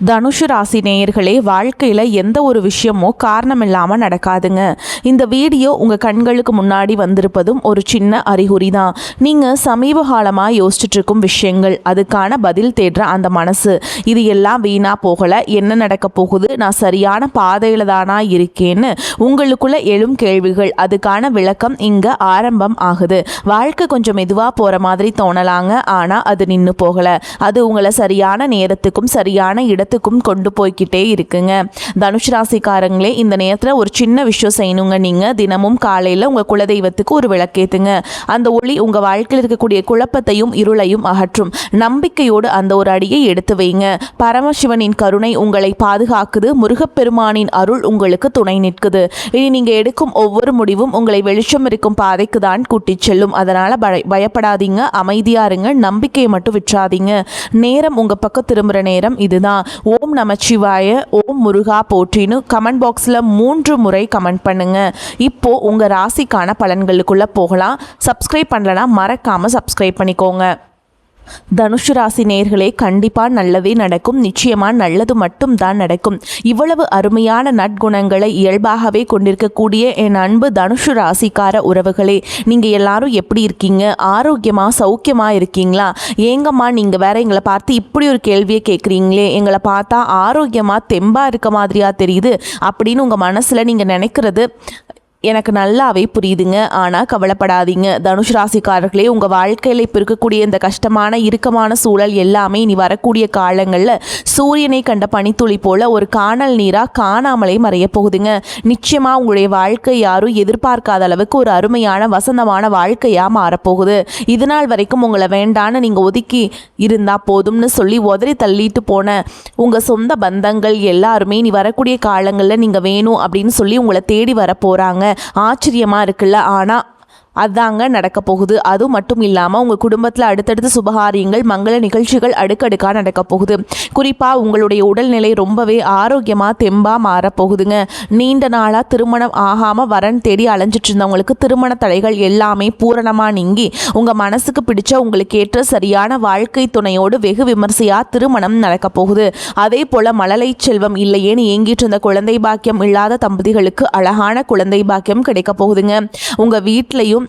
தனுஷு ராசி நேயர்களே, வாழ்க்கையில் எந்த ஒரு விஷயமோ காரணம் இல்லாமல் நடக்காதுங்க. இந்த வீடியோ உங்கள் கண்களுக்கு முன்னாடி வந்திருப்பதும் ஒரு சின்ன அறிகுறி தான். நீங்கள் சமீப காலமாக யோசிச்சுட்டு இருக்கும் விஷயங்கள், அதுக்கான பதில் தேடுற அந்த மனசு, இது எல்லாம் வீணாக போகலை. என்ன நடக்க போகுது, நான் சரியான பாதையில் தானா இருக்கேன்னு உங்களுக்குள்ள எழும் கேள்விகள், அதுக்கான விளக்கம் இங்கே ஆரம்பம் ஆகுது. வாழ்க்கை கொஞ்சம் மெதுவாக போகிற மாதிரி தோணலாங்க, ஆனால் அது நின்று போகலை. அது உங்களை சரியான நேரத்துக்கும் சரியான இடத்துக்கும் கொண்டு போய்கிட்டே இருக்குங்க. தனுஷ் ராசிக்காரங்களே, இந்த நேரத்தில் ஒரு சின்ன விஷயம் செய்யணுங்க. நீங்கள் தினமும் காலையில் உங்கள் குலதெய்வத்துக்கு ஒரு விளக்கேத்துங்க. அந்த ஒளி உங்கள் வாழ்க்கையில் இருக்கக்கூடிய குழப்பத்தையும் இருளையும் அகற்றும். நம்பிக்கையோடு அந்த ஒரு அடியை எடுத்து வைங்க. பரமசிவனின் கருணை உங்களை பாதுகாக்குது. முருகப்பெருமானின் அருள் உங்களுக்கு துணை நிற்குது. இனி நீங்கள் எடுக்கும் ஒவ்வொரு முடிவும் உங்களை வெளிச்சம் இருக்கும் பாதைக்கு தான் கூட்டிச் செல்லும். அதனால் பயப்படாதீங்க, அமைதியா இருங்க, நம்பிக்கையை மட்டும் விற்றாதீங்க. நேரம் உங்கள் பக்கம் திரும்புகிற நேரம் இதுதான். ஓம் நமச்சிவாய, ஓம் முருகா போற்றின்னு கமெண்ட் பாக்ஸில் 3 முறை கமெண்ட் பண்ணுங்க. இப்போ உங்கள் ராசிக்கான பலன்களுக்குள்ளே போகலாம். சப்ஸ்கிரைப் பண்ணலனா மறக்காமல் சப்ஸ்கிரைப் பண்ணிக்கோங்க. தனுஷு ராசி நேயர்களே, கண்டிப்பாக நல்லதே நடக்கும். நிச்சயமாக நல்லது மட்டும் தான் நடக்கும். இவ்வளவு அருமையான நற்குணங்களை இயல்பாகவே கொண்டிருக்கக்கூடிய என் அன்பு தனுஷு ராசிக்கார உறவுகளே, நீங்கள் எல்லாரும் எப்படி இருக்கீங்க? ஆரோக்கியமாக சௌக்கியமாக இருக்கீங்களா? ஏங்கம்மா நீங்கள் வேற எங்களை பார்த்து இப்படி ஒரு கேள்வியை கேட்குறீங்களே, எங்களை பார்த்தா ஆரோக்கியமாக தெம்பாக இருக்க மாதிரியா தெரியுது அப்படின்னு உங்கள் மனசில் நீங்கள் நினைக்கிறது எனக்கு நல்லாவே புரியுதுங்க. ஆனால் கவலைப்படாதீங்க தனுஷ் ராசிக்காரர்களே, உங்கள் வாழ்க்கையில் இப்போ இருக்கக்கூடிய இந்த கஷ்டமான இறுக்கமான சூழல் எல்லாமே இனி வரக்கூடிய காலங்களில் சூரியனை கண்ட பனித்துளி போல் ஒரு காணல் நீராக காணாமலே மறைய போகுதுங்க. நிச்சயமாக உங்களுடைய வாழ்க்கை யாரும் எதிர்பார்க்காத அளவுக்கு ஒரு அருமையான வசந்தமான வாழ்க்கையாக மாறப்போகுது. இது நாள் வரைக்கும் உங்களை வேண்டான்னு நீங்கள் ஒதுக்கி இருந்தால் போதும்னு சொல்லி உதறி தள்ளிட்டு போன உங்கள் சொந்த பந்தங்கள் எல்லாருமே இனி வரக்கூடிய காலங்களில் நீங்கள் வேணும் அப்படின்னு சொல்லி உங்களை தேடி வர போகிறாங்க. ஆச்சரியமா இருக்குல்ல? ஆனா அதாங்க நடக்க போகுது. அது மட்டும் இல்லாமல் உங்கள் குடும்பத்தில் அடுத்தடுத்து சுபகாரியங்கள் மங்கள நிகழ்ச்சிகள் அடுக்கடுக்காக நடக்க போகுது. குறிப்பாக உங்களுடைய உடல்நிலை ரொம்பவே ஆரோக்கியமாக தெம்பாக மாறப்போகுதுங்க. நீண்ட நாளாக திருமணம் ஆகாமல் வரன் தேடி அலைஞ்சிட்டு இருந்தவங்களுக்கு திருமண தடைகள் எல்லாமே பூரணமாக நீங்கி உங்கள் மனசுக்கு பிடிச்ச உங்களுக்கு ஏற்ற சரியான வாழ்க்கை துணையோடு வெகு விமர்சையாக திருமணம் நடக்க போகுது. அதே போல் மழலை செல்வம் இல்லையேன்னு ஏங்கிட்டு இருந்த குழந்தை பாக்கியம் இல்லாத தம்பதிகளுக்கு அழகான குழந்தை பாக்கியம் கிடைக்க போகுதுங்க. உங்கள் வீட்லையும்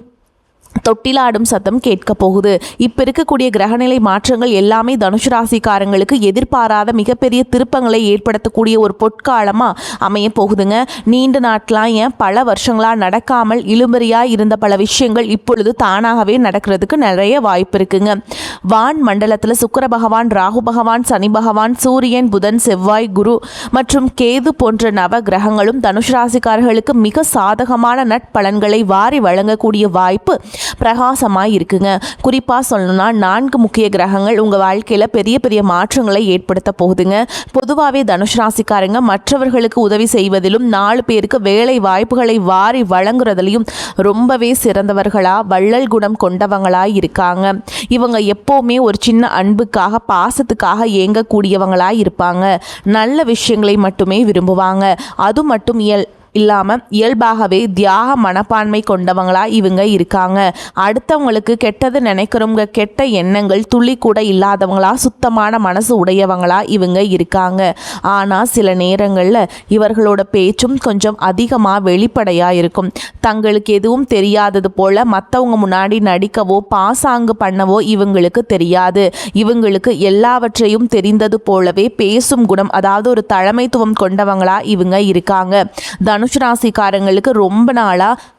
தொட்டிலாடும் சத்தம் கேட்க போகுது. இப்போ இருக்கக்கூடிய கிரகநிலை மாற்றங்கள் எல்லாமே தனுஷு ராசிக்காரங்களுக்கு எதிர்பாராத மிகப்பெரிய திருப்பங்களை ஏற்படுத்தக்கூடிய ஒரு பொற்காலமாக அமைய போகுதுங்க. நீண்ட நாட்களாக ஏன் பல வருஷங்களாக நடக்காமல் இழுபறியாக இருந்த பல விஷயங்கள் இப்பொழுது தானாகவே நடக்கிறதுக்கு நிறைய வாய்ப்பு இருக்குங்க. வான் மண்டலத்தில் சுக்கிர பகவான், ராகு பகவான், சனி பகவான், சூரியன், புதன், செவ்வாய், குரு மற்றும் கேது போன்ற நவ கிரகங்களும் தனுஷு ராசிக்காரர்களுக்கு மிக சாதகமான நட்பலன்களை வாரி வழங்கக்கூடிய வாய்ப்பு பிரகாசமாக இருக்குங்க. குறிப்பாக சொல்லணும்னா 4 முக்கிய கிரகங்கள் உங்கள் வாழ்க்கையில் பெரிய பெரிய மாற்றங்களை ஏற்படுத்த போகுதுங்க. பொதுவாகவே தனுஷ் ராசிக்காரங்க மற்றவர்களுக்கு உதவி செய்வதிலும் 4 பேருக்கு வேலை வாய்ப்புகளை வாரி வழங்குறதுலையும் ரொம்பவே சிறந்தவர்களாக வள்ளல் குணம் கொண்டவங்களாக இருக்காங்க. இவங்க எப்போவுமே ஒரு சின்ன அன்புக்காக பாசத்துக்காக ஏங்கக்கூடியவங்களாக இருப்பாங்க. நல்ல விஷயங்களை மட்டுமே விரும்புவாங்க. அது மட்டும் இல்லாமல் இயல்பாகவே தியாக மனப்பான்மை கொண்டவங்களா இவங்க இருக்காங்க. அடுத்தவங்களுக்கு கெட்டது நினைக்கிறவங்க, கெட்ட எண்ணங்கள் துளி கூட இல்லாதவங்களா சுத்தமான மனசு உடையவங்களா இவங்க இருக்காங்க. ஆனால் சில நேரங்களில் இவர்களோட பேச்சும் கொஞ்சம் அதிகமாக வெளிப்படையாக இருக்கும். தங்களுக்கு எதுவும் தெரியாதது போல மற்றவங்க முன்னாடி நடிக்கவோ பாசாங்கு பண்ணவோ இவங்களுக்கு தெரியாது. இவங்களுக்கு எல்லாவற்றையும் தெரிந்தது போலவே பேசும் குணம், அதாவது ஒரு தலைமைத்துவம் கொண்டவங்களா இவங்க இருக்காங்க. தனுஷ் ராசிக்காரங்களுக்கு ரொம்ப நாளாக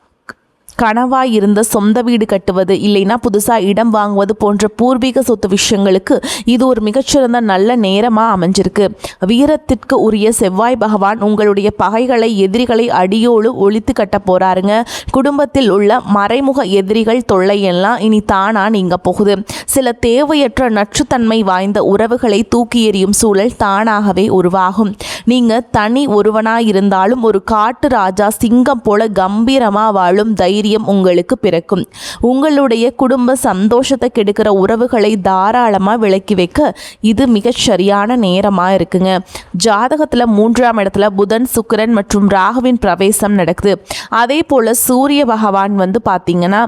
கனவாக இருந்த சொந்த வீடு கட்டுவது, இல்லைன்னா புதுசாக இடம் வாங்குவது போன்ற பூர்வீக சொத்து விஷயங்களுக்கு இது ஒரு மிகச்சிறந்த நல்ல நேரமாக அமைஞ்சிருக்கு. வீரத்திற்கு உரிய செவ்வாய் பகவான் உங்களுடைய பகைகளை, எதிரிகளை அடியோடு ஒழித்து கட்ட போகிறாருங்க. குடும்பத்தில் உள்ள மறைமுக எதிரிகள் தொல்லையெல்லாம் இனி தானா நீங்க போகுது. சில தேவையற்ற நச்சுத்தன்மை வாய்ந்த உறவுகளை தூக்கி எறியும் சூழல் தானாகவே உருவாகும். நீங்கள் தனி ஒருவனாக இருந்தாலும் ஒரு காட்டு ராஜா சிங்கம் போல கம்பீரமாக வாழும் தைரியம் உங்களுக்கு பிறக்கும். உங்களுடைய குடும்ப சந்தோஷத்தை கெடுக்கிற உறவுகளை தாராளமாக விலக்கி வைக்க இது மிகச் சரியான நேரமாக இருக்குங்க. ஜாதகத்தில் 3ஆம் இடத்துல புதன், சுக்கிரன் மற்றும் ராகுவின் பிரவேசம் நடக்குது. அதே போல் சூரிய பகவான் பார்த்தீங்கன்னா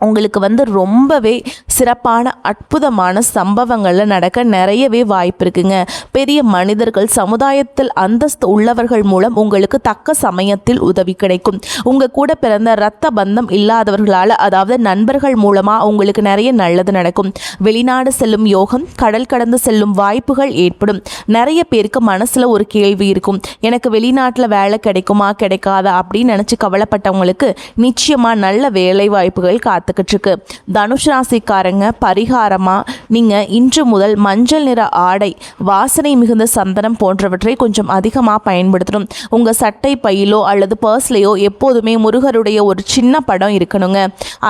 உங்களுக்கு ரொம்பவே சிறப்பான அற்புதமான சம்பவங்களில் நடக்க நிறையவே வாய்ப்பு இருக்குங்க. பெரிய மனிதர்கள், சமுதாயத்தில் அந்தஸ்து உள்ளவர்கள் மூலம் உங்களுக்கு தக்க சமயத்தில் உதவி கிடைக்கும். உங்கள் கூட பிறந்த இரத்த பந்தம் இல்லாதவர்களால், அதாவது நண்பர்கள் மூலமாக உங்களுக்கு நிறைய நல்லது நடக்கும். வெளிநாடு செல்லும் யோகம், கடல் கடந்து செல்லும் வாய்ப்புகள் ஏற்படும். நிறைய பேருக்கு மனசில் ஒரு கேள்வி இருக்கும், எனக்கு வெளிநாட்டில் வேலை கிடைக்குமா கிடைக்காதா அப்படின்னு நினச்சி கவலைப்பட்டவங்களுக்கு நிச்சயமாக நல்ல வேலை வாய்ப்புகள் காத்துக்கிட்டு இருக்கு. தனுஷ் ராசிக்காரங்க பரிகாரமாக நீங்கள் இன்று முதல் மஞ்சள் நிற ஆடை, வாசனை மிகுந்த சந்தனம் போன்றவற்றை கொஞ்சம் அதிகமாக பயன்படுத்தணும். உங்கள் சட்டை பையிலோ அல்லது பர்ஸ்லையோ எப்போதுமே முருகருடைய ஒரு சின்ன படம் இருக்கணுங்க.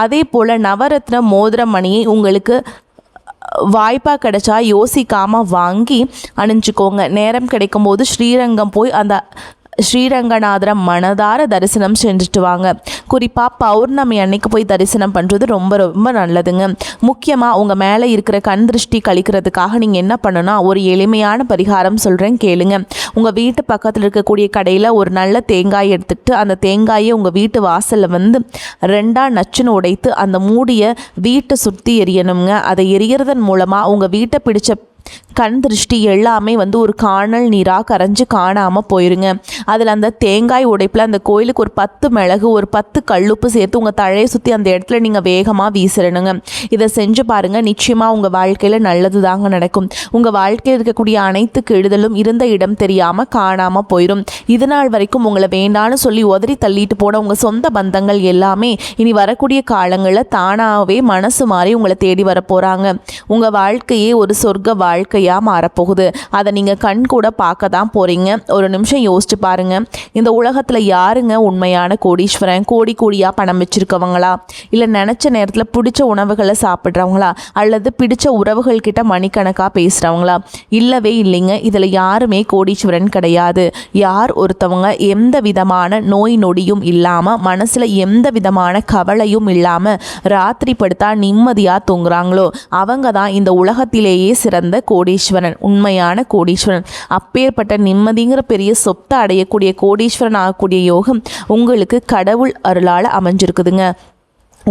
அதே போல் நவரத்ன மோதிர மணியை உங்களுக்கு வாய்ப்பாக கிடைச்சா யோசிக்காமல் வாங்கி அணிஞ்சுக்கோங்க. நேரம் கிடைக்கும்போது ஸ்ரீரங்கம் போய் அந்த ஸ்ரீரங்கநாதரை மனதார தரிசனம் செஞ்சுட்டு வாங்க. குறிப்பாக பௌர்ணமி அன்னைக்கு போய் தரிசனம் பண்ணுறது ரொம்ப ரொம்ப நல்லதுங்க. முக்கியமாக உங்கள் மேலே இருக்கிற கண் திருஷ்டி கழிக்கிறதுக்காக நீங்கள் என்ன பண்ணணும்னா, ஒரு எளிமையான பரிகாரம் சொல்கிறேன் கேளுங்க. உங்கள் வீட்டு பக்கத்தில் இருக்கக்கூடிய கடையில் ஒரு நல்ல தேங்காய் எடுத்துக்கிட்டு அந்த தேங்காயை உங்கள் வீட்டு வாசலில் ரெண்டாக நச்சுன்னு உடைத்து அந்த மூடியை வீட்டை சுற்றி எரியணுங்க. அதை எரியறதன் மூலமாக உங்கள் வீட்டை பிடிச்ச கண் திருஷ்டி எல்லாமே ஒரு காணல் நீராக கரைஞ்சி காணாமல் போயிருங்க. அதில் அந்த தேங்காய் உடைப்பில் அந்த கோயிலுக்கு ஒரு 10 மிளகு, ஒரு 10 கல்லுப்பு சேர்த்து உங்கள் தழையை சுற்றி அந்த இடத்துல நீங்கள் வேகமாக வீசிடணுங்க. இதை செஞ்சு பாருங்கள், நிச்சயமாக உங்கள் வாழ்க்கையில் நல்லது தாங்க நடக்கும். உங்கள் வாழ்க்கையில் இருக்கக்கூடிய அனைத்து கெடுதலும் இருந்த இடம் தெரியாமல் காணாமல் போயிடும். இது நாள் வரைக்கும் உங்களை வேண்டான்னு சொல்லி உதறி தள்ளிட்டு போன உங்கள் சொந்த பந்தங்கள் எல்லாமே இனி வரக்கூடிய காலங்களில் தானாகவே மனசு மாறி உங்களை தேடி வர போகிறாங்க. உங்கள் வாழ்க்கையே ஒரு சொர்க்க வாழ்க்கையாக மாறப்போகுது. அதை நீங்கள் கண் கூட பார்க்க தான் போகிறீங்க. ஒரு நிமிஷம் யோசிச்சு பாருங்கள், இந்த உலகத்தில் யாருங்க உண்மையான கோடீஸ்வரன்? கோடி கோடியாக பணம் வச்சுருக்கவங்களா, இல்லை நினச்ச நேரத்தில் பிடிச்ச உணவுகளை சாப்பிட்றவங்களா, அல்லது பிடிச்ச உறவுகள் கிட்ட மணிக்கணக்காக பேசுகிறவங்களா? இல்லவே இல்லைங்க. இதில் யாருமே கோடீஸ்வரன் கிடையாது. யார் ஒருத்தவங்க எந்த விதமான நோய் நொடியும் இல்லாமல், மனசில் எந்த விதமான கவலையும் இல்லாமல் ராத்திரி படுத்தா நிம்மதியாக தூங்குறாங்களோ அவங்க தான் இந்த உலகத்திலேயே சிறந்த கோடீஸ்வரன், உண்மையான கோடீஸ்வரன். அப்பேற்பட்ட நிம்மதிங்கிற பெரிய சொத்தை அடையக்கூடிய கோடீஸ்வரன் ஆகக்கூடிய யோகம் உங்களுக்கு கடவுள் அருளால் அமைஞ்சிருக்குதுங்க.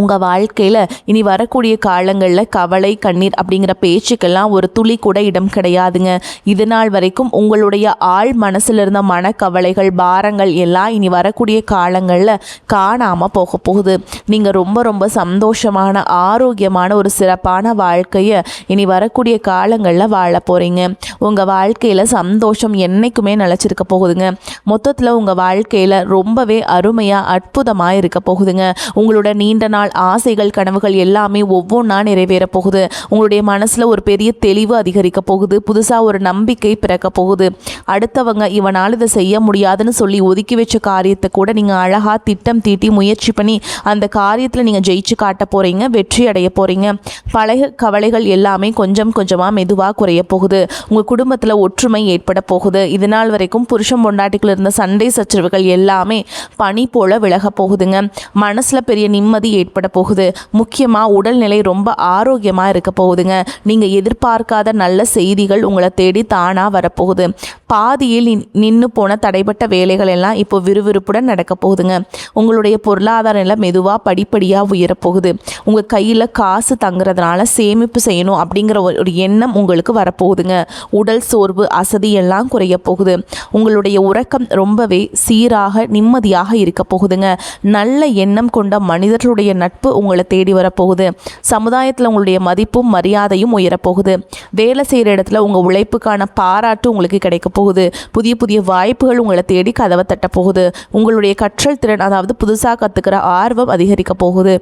உங்கள் வாழ்க்கையில் இனி வரக்கூடிய காலங்களில் கவலை, கண்ணீர் அப்படிங்கிற பேச்சுக்கெல்லாம் ஒரு துளி கூட இடம் கிடையாதுங்க. இது நாள் வரைக்கும் உங்களுடைய ஆள் மனசில் இருந்த மனக்கவலைகள், பாரங்கள் எல்லாம் இனி வரக்கூடிய காலங்களில் காணாமல் போக போகுது. நீங்கள் ரொம்ப ரொம்ப சந்தோஷமான, ஆரோக்கியமான ஒரு சிறப்பான வாழ்க்கையை இனி வரக்கூடிய காலங்களில் வாழ போகிறீங்க. உங்கள் வாழ்க்கையில் சந்தோஷம் என்றைக்குமே நிலச்சிருக்க போகுதுங்க. மொத்தத்தில் உங்கள் வாழ்க்கையில் ரொம்பவே அருமையாக, அற்புதமாக இருக்க போகுதுங்க. உங்களோட நீண்ட நாள் ஆசைகள், கனவுகள் எல்லாமே ஒவ்வொன்றா நிறைவேற போகுது. உங்களுடைய மனசில் ஒரு பெரிய தெளிவு அதிகரிக்க போகுது. புதுசாக ஒரு நம்பிக்கை பிறக்க போகுது. அடுத்தவங்க இவனால் இதை செய்ய முடியாதுன்னு சொல்லி ஒதுக்கி வச்ச காரியத்தை கூட நீங்கள் அழகாக திட்டம் தீட்டி முயற்சி பண்ணி அந்த காரியத்தில் நீங்கள் ஜெயிச்சு காட்ட போகிறீங்க, வெற்றி அடைய போகிறீங்க. பழைய கவலைகள் எல்லாமே கொஞ்சம் கொஞ்சமாக மெதுவாக குறைய போகுது. உங்கள் குடும்பத்தில் ஒற்றுமை ஏற்பட போகுது. இதனால் வரைக்கும் புருஷன் பொண்டாட்டிக்குள்ள இருந்த சண்டை சச்சரவுகள் எல்லாமே பனி போல விலக போகுதுங்க. மனசில் பெரிய நிம்மதி ஏற்பட போகுது. முக்கியமாக உடல்நிலை ரொம்ப ஆரோக்கியமாக இருக்க போகுதுங்க. நீங்கள் எதிர்பார்க்காத நல்ல செய்திகள் உங்களை தேடி தானாக வரப்போகுது. பாதியில் நின்று போன தடைப்பட்ட வேலைகள் எல்லாம் இப்போ விறுவிறுப்புடன் நடக்க போகுதுங்க. உங்களுடைய பொருளாதார நிலை மெதுவாக படிப்படியாக உயரப்போகுது. உங்கள் கையில் காசு தங்குறதுனால சேமிப்பு செய்யணும் அப்படிங்கிற ஒரு எண்ணம் உங்களுக்கு வரப்போகுதுங்க. உடல் சோர்வு, அசதி எல்லாம் குறைய போகுது. உங்களுடைய உறக்கம் ரொம்பவே சீராக, நிம்மதியாக இருக்க போகுதுங்க. நல்ல எண்ணம் கொண்ட மனிதர்களுடைய நட்பு உங்களை தேடி வரப்போகுது. சமுதாயத்தில் உங்களுடைய மதிப்பும் மரியாதையும் உயரப்போகுது. வேலை செய்கிற இடத்துல உங்கள் உழைப்புக்கான பாராட்டு உங்களுக்கு கிடைக்க போகுது. புதிய புதிய வாய்ப்புகள் உங்களை தேடி கதவை தட்ட போகுது. உங்களுடைய கற்றல் திறன், அதாவது புதுசாக கற்றுக்கிற ஆர்வம் அதிகரிக்க போகுது.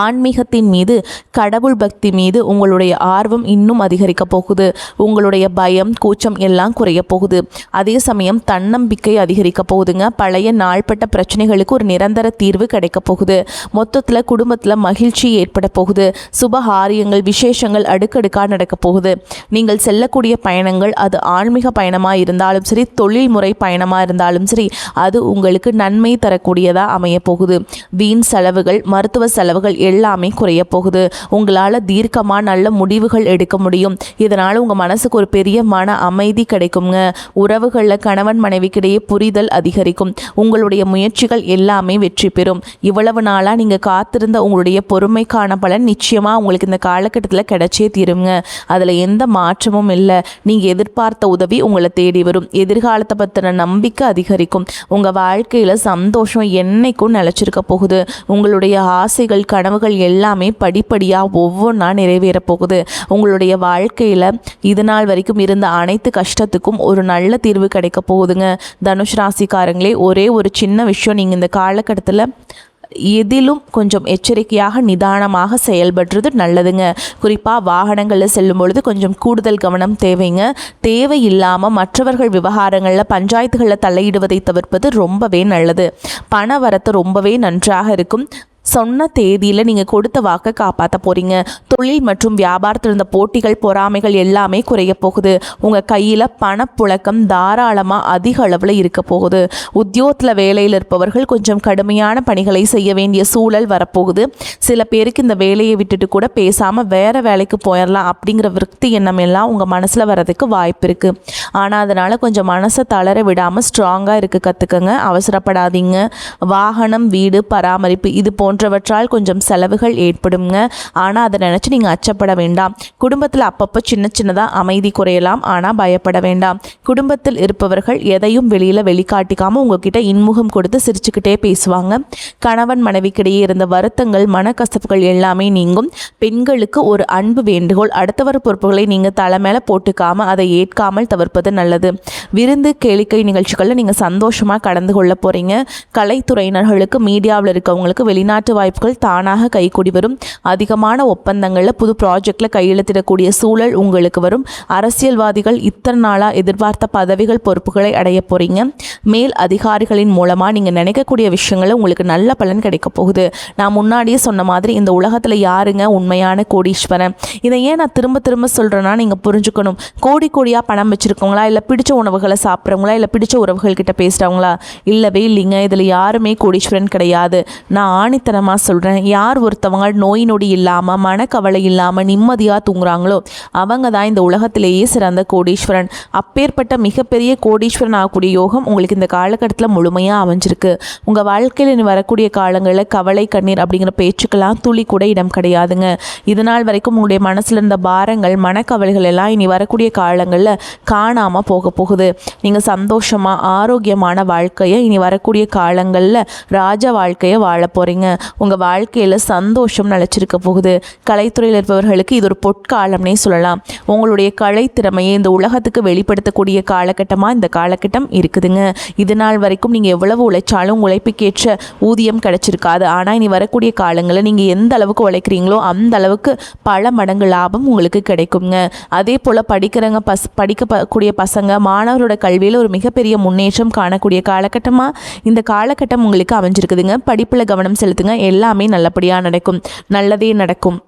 ஆன்மீகத்தின் மீது, கடவுள் பக்தி மீது உங்களுடைய ஆர்வம் இன்னும் அதிகரிக்க போகுது. உங்களுடைய பயம், கூச்சம் எல்லாம் குறைய போகுது. அதே சமயம் தன்னம்பிக்கை அதிகரிக்க போகுதுங்க. பழைய நாள்பட்ட பிரச்சனைகளுக்கு ஒரு நிரந்தர தீர்வு கிடைக்க போகுது. மொத்தத்தில் குடும்பத்தில் மகிழ்ச்சி ஏற்பட போகுது. சுபகாரியங்கள், விசேஷங்கள் அடுக்கடுக்காக நடக்க போகுது. நீங்கள் செல்லக்கூடிய பயணங்கள், அது ஆன்மீக பயணமாக இருந்தாலும் சரி, தொழில்முறை பயணமாக இருந்தாலும் சரி, அது உங்களுக்கு நன்மை தரக்கூடியதாக அமைய போகுது. வீண் செலவுகள், மருத்துவ செலவுகள் முயற்சிகள் எல்லாமே குறைய போகுது. உங்களால் தீர்க்கமாக நல்ல முடிவுகள் எடுக்க முடியும். இதனால் உங்கள் மனசுக்கு ஒரு பெரிய மன அமைதி கிடைக்குங்க. உறவுகளில் கணவன் மனைவிக்கிடையே புரிதல் அதிகரிக்கும். உங்களுடைய முயற்சிகள் எல்லாமே வெற்றி பெறும். இவ்வளவு நாளாக நீங்கள் காத்திருந்த உங்களுடைய பொறுமைக்கான பலன் நிச்சயமாக உங்களுக்கு இந்த காலகட்டத்தில் கிடைச்சே தீருங்க. அதில் எந்த மாற்றமும் இல்லை. நீங்கள் எதிர்பார்த்த உதவி உங்களை தேடி வரும். எதிர்காலத்தை பற்றின நம்பிக்கை அதிகரிக்கும். உங்கள் வாழ்க்கையில் சந்தோஷம் என்னைக்கும் நிலச்சிருக்க போகுது. உங்களுடைய ஆசைகள் கனவுகள் எல்லாமே படிப்படியாக ஒவ்வொன்றா நிறைவேற போகுது. உங்களுடைய வாழ்க்கையில் இது நாள் வரைக்கும் இருந்த அனைத்து கஷ்டத்துக்கும் ஒரு நல்ல தீர்வு கிடைக்க போகுதுங்க. தனுஷ் ராசிக்காரங்களே, ஒரே ஒரு சின்ன விஷயம், நீங்கள் இந்த காலகட்டத்தில் எதிலும் கொஞ்சம் எச்சரிக்கையாக நிதானமாக செயல்படுறது நல்லதுங்க. குறிப்பாக வாகனங்களில் செல்லும் பொழுது கொஞ்சம் கூடுதல் கவனம் தேவைங்க. தேவையில்லாமல் மற்றவர்கள் விவகாரங்களில் பஞ்சாயத்துகளில் தலையிடுவதை தவிர்ப்பது ரொம்பவே நல்லது. பண வரத்து ரொம்பவே நன்றாக இருக்கும். சொன்ன தேதியில் நீங்கள் கொடுத்த வாக்கை காப்பாற்ற போகிறீங்க. தொழில் மற்றும் வியாபாரத்தில் இருந்த போட்டிகள் பொறாமைகள் எல்லாமே குறைய போகுது. உங்கள் கையில் பணப்புழக்கம் தாராளமாக அதிக அளவில் இருக்க போகுது. உத்தியோகத்தில் வேலையில் இருப்பவர்கள் கொஞ்சம் கடுமையான பணிகளை செய்ய வேண்டிய சூழல் வரப்போகுது. சில பேருக்கு இந்த வேலையை விட்டுட்டு கூட பேசாமல் வேறு வேலைக்கு போயிடலாம் அப்படிங்கிற விருத்தி எண்ணம் எல்லாம் உங்கள் மனசில் வர்றதுக்கு வாய்ப்பு இருக்குது. ஆனால் அதனால் கொஞ்சம் மனசை தளர விடாமல் ஸ்ட்ராங்காக இருக்க கற்றுக்கங்க. அவசரப்படாதீங்க. வாகனம், வீடு பராமரிப்பு இது போன்றவற்றால் கொஞ்சம் செலவுகள் ஏற்படுங்க. ஆனால் அதை நினச்சி நீங்கள் அச்சப்பட வேண்டாம். குடும்பத்தில் அப்பப்போ சின்ன சின்னதாக அமைதி குறையலாம். ஆனால் பயப்பட வேண்டாம். குடும்பத்தில் இருப்பவர்கள் எதையும் வெளிக்காட்டிக்காமல் உங்ககிட்ட இன்முகம் கொடுத்து சிரிச்சுக்கிட்டே பேசுவாங்க. கணவன் மனைவிக்கிடையே இருந்த வருத்தங்கள் மனக்கசப்புகள் எல்லாமே நீங்கும். பெண்களுக்கு ஒரு அன்பு வேண்டுகோள், அடுத்தவர் பொறுப்புகளை நீங்கள் தலை மேலே போட்டுக்காமல் அதை ஏற்காமல் தவிர்ப்பது நல்லது. விருந்து கேளிக்கை நிகழ்ச்சிகளில் நீங்கள் சந்தோஷமாக கடந்து கொள்ள போகிறீங்க. கலைத்துறையினர்களுக்கு மீடியாவில் இருக்கவங்களுக்கு வெளிநாட்டு வாய்ப்புகள் தானாக கைகூடி வரும். அதிகமான ஒப்பந்தங்களில் புது ப்ராஜெக்டில் கையெழுத்திடக்கூடிய சூழல் உங்களுக்கு வரும். அரசியல்வாதிகள் இத்தனை நாளாக எதிர்பார்த்த பதவிகள் பொறுப்புகளை அடைய போகிறீங்க. மேல் அதிகாரிகளின் மூலமாக நீங்கள் நினைக்கக்கூடிய விஷயங்களில் உங்களுக்கு நல்ல பலன் கிடைக்க போகுது. நான் முன்னாடியே சொன்ன மாதிரி இந்த உலகத்தில் யாருங்க உண்மையான கோடீஸ்வரன்? இதை ஏன் நான் திரும்ப திரும்ப சொல்கிறேன்னா நீங்கள் புரிஞ்சுக்கணும். கோடியாக பணம் வச்சுருக்கவங்களா, இல்லை பிடிச்ச உணவுகளை சாப்பிட்றவங்களா, இல்லை பிடிச்ச உறவுகள்கிட்ட பேசுகிறவங்களா? இல்லவே இல்லைங்க. இதில் யாருமே கோடீஸ்வரன் கிடையாது. நான் ஆணித்தனமாக சொல்கிறேன். யார் ஒருத்தவங்க நோய் நொடி இல்லாமல் மனக்கவலை இல்லாமல் நிம்மதியாக தூங்குறாங்களோ அவங்க தான் இந்த உலகத்திலேயே சிறந்த கோடீஸ்வரன். அப்பேற்பட்ட மிகப்பெரிய கோடீஸ்வரன் ஆகக்கூடிய யோகம் உங்களுக்கு இந்த காலகட்டத்தில் முழுமையாக அமைஞ்சிருக்கு. உங்கள் வாழ்க்கையில் வரக்கூடிய காலங்களில் கவலை கண்ணீர் அப்படிங்கிற பேச்சுக்கெல்லாம் துளி கூட இடம் கிடையாதுங்க. இதனால் வரைக்கும் உங்களுடைய மனசில் இருந்த பாரங்கள் மனக்கவலைகள் எல்லாம் இனி வரக்கூடிய காலங்களில் காணாமல் போக போகுது. நீங்கள் சந்தோஷமாக ஆரோக்கியமான வாழ்க்கையை இனி வரக்கூடிய காலங்களில் ராஜ வாழ்க்கையை வாழ போகிறீங்க. உங்கள் வாழ்க்கையில் சந்தோஷம் நிலச்சிருக்க போகுது. கலைத்துறையில் இருப்பவர்களுக்கு இது ஒரு பொற்காலம்னே சொல்லலாம். உங்களுடைய கலை திறமையை இந்த உலகத்துக்கு வெளிப்படுத்தக்கூடிய காலகட்டமாக இந்த காலகட்டம் இருக்குதுங்க. இதனால் வரைக்கும் நீங்கள் எவ்வளவு உழைச்சாலும் உழைப்புக்கேற்ற ஊதியம் கிடைச்சிருக்காது. ஆனால் இனி வரக்கூடிய காலங்களில் நீங்கள் எந்த அளவுக்கு உழைக்கிறீங்களோ அந்த அளவுக்கு பல மடங்கு லாபம் உங்களுக்கு கிடைக்குங்க. அதே போல் படிக்கக்கூடிய பசங்க மாணவரோட கல்வியில் ஒரு மிகப்பெரிய முன்னேற்றம் காணக்கூடிய காலகட்டமாக இந்த காலகட்டம் உங்களுக்கு அமைஞ்சிருக்குதுங்க. படிப்பில் கவனம் செலுத்துங்க. எல்லாமே நல்லபடியாக நடக்கும். நல்லதே நடக்கும்.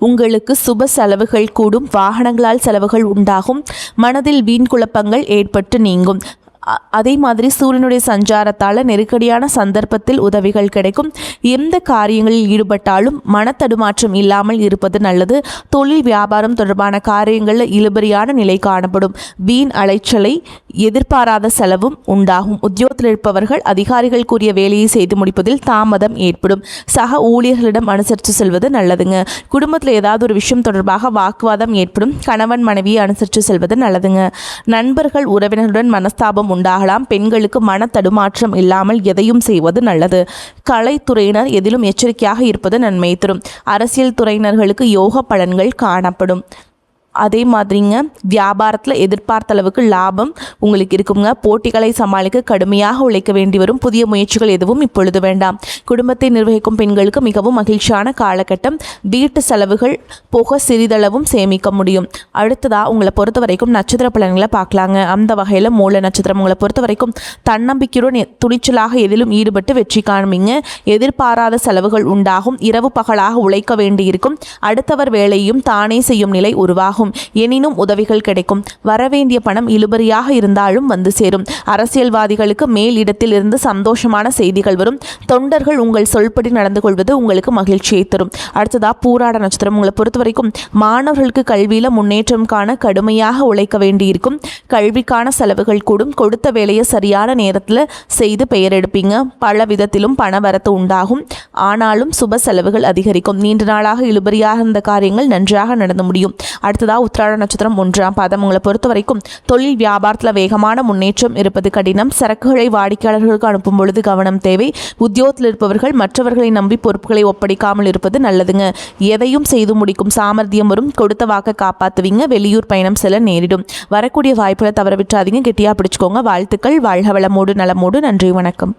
உங்களுக்கு சுப செலவுகள் கூடும். வாகனங்களால் செலவுகள் உண்டாகும். மனதில் வீண் குழப்பங்கள் ஏற்பட்டு நீங்கும். அதே மாதிரி சூரியனுடைய சஞ்சாரத்தால் நெருக்கடியான சந்தர்ப்பத்தில் உதவிகள் கிடைக்கும். எந்த காரியங்களில் ஈடுபட்டாலும் மனத்தடுமாற்றம் இல்லாமல் இருப்பது நல்லது. தொழில் வியாபாரம் தொடர்பான காரியங்களில் இழுபறியான நிலை காணப்படும். வீண் அலைச்சலை எதிர்பாராத செலவும் உண்டாகும். உத்தியோகத்தில் இருப்பவர்கள் அதிகாரிகள் கூறிய வேலையை செய்து முடிப்பதில் தாமதம் ஏற்படும். சக ஊழியர்களிடம் அனுசரித்து செல்வது நல்லதுங்க. குடும்பத்தில் ஏதாவது ஒரு விஷயம் தொடர்பாக வாக்குவாதம் ஏற்படும். கணவன் மனைவியை அனுசரித்து செல்வது நல்லதுங்க. நண்பர்கள் உறவினர்களுடன் மனஸ்தாபம் உண்டாகலாம். பெண்களுக்கு மன தடுமாற்றம் இல்லாமல் எதையும் செய்வது நல்லது. கலைத்துறையினர் எதிலும் எச்சரிக்கையாக இருப்பது நன்மை தரும். அரசியல் துறையினர்களுக்கு யோக பலன்கள் காணப்படும். அதே மாதிரிங்க வியாபாரத்தில் எதிர்பார்த்த அளவுக்கு லாபம் உங்களுக்கு இருக்குங்க. போட்டிகளை சமாளிக்க கடுமையாக உழைக்க வேண்டி வரும். புதிய முயற்சிகள் எதுவும் இப்பொழுது வேண்டாம். குடும்பத்தை நிர்வகிக்கும் பெண்களுக்கு மிகவும் மகிழ்ச்சியான காலகட்டம். வீட்டு செலவுகள் போக சிறிதளவும் சேமிக்க முடியும். அடுத்ததாக உங்களை பொறுத்த வரைக்கும் நட்சத்திர பலன்களை பார்க்கலாங்க. அந்த வகையில் மூல நட்சத்திரம் உங்களை பொறுத்த வரைக்கும் தன்னம்பிக்கையுடன் துணிச்சலாக எதிலும் ஈடுபட்டு வெற்றி காண்பீங்க. எதிர்பாராத செலவுகள் உண்டாகும். இரவு பகலாக உழைக்க வேண்டியிருக்கும். அடுத்தவர் வேலையும் தானே செய்யும் நிலை உருவாகும். உருவாகும். எனினும் உதவிகள் கிடைக்கும். வரவேண்டிய பணம் இழுபறியாக இருந்தாலும் வந்து சேரும். அரசியல்வாதிகளுக்கு மேல் இடத்தில் இருந்து சந்தோஷமான செய்திகள் வரும். தொண்டர்கள் உங்கள் சொல்படி நடந்து கொள்வது உங்களுக்கு மகிழ்ச்சியை தரும். அடுத்ததா பூராட நட்சத்திரம். உங்களை பொறுத்த வரைக்கும் மாணவர்களுக்கு கல்வியில முன்னேற்றம் காண கடுமையாக உழைக்க வேண்டியிருக்கும். கல்விக்கான செலவுகள் கூடும். கொடுத்த வேலையை சரியான நேரத்தில் செய்து பெயர் எடுப்பீங்க. பல விதத்திலும் பண வரத்து உண்டாகும். ஆனாலும் சுப செலவுகள் அதிகரிக்கும். நீண்ட நாளாக இழுபறியாக இருந்த காரியங்கள் நன்றாக நடந்து முடியும். அடுத்ததா உத்திராட நட்சத்திரம் 1ஆம் பாதம். உங்களை பொறுத்த வரைக்கும் தொழில் வியாபாரத்தில் வேகமான முன்னேற்றம் இருப்பது கடினம். சரக்குகளை வாடிக்கையாளர்களுக்கு அனுப்பும் பொழுது கவனம் தேவை. உத்தியோகத்தில் இருப்பவர்கள் மற்றவர்களை நம்பி பொறுப்புகளை ஒப்படைக்காமல் இருப்பது நல்லதுங்க. எதையும் செய்து முடிக்கும் சாமர்த்தியம் வரும். கொடுத்த வாக்க காப்பாற்றுவீங்க. வெளியூர் பயணம் செல்ல நேரிடும். வரக்கூடிய வாய்ப்புகளை தவற விட்டுறாதீங்க. கெட்டியா பிடிச்சுக்கோங்க. வாழ்த்துக்கள். வாழ்க வளமோடு நலமோடு. நன்றி, வணக்கம்.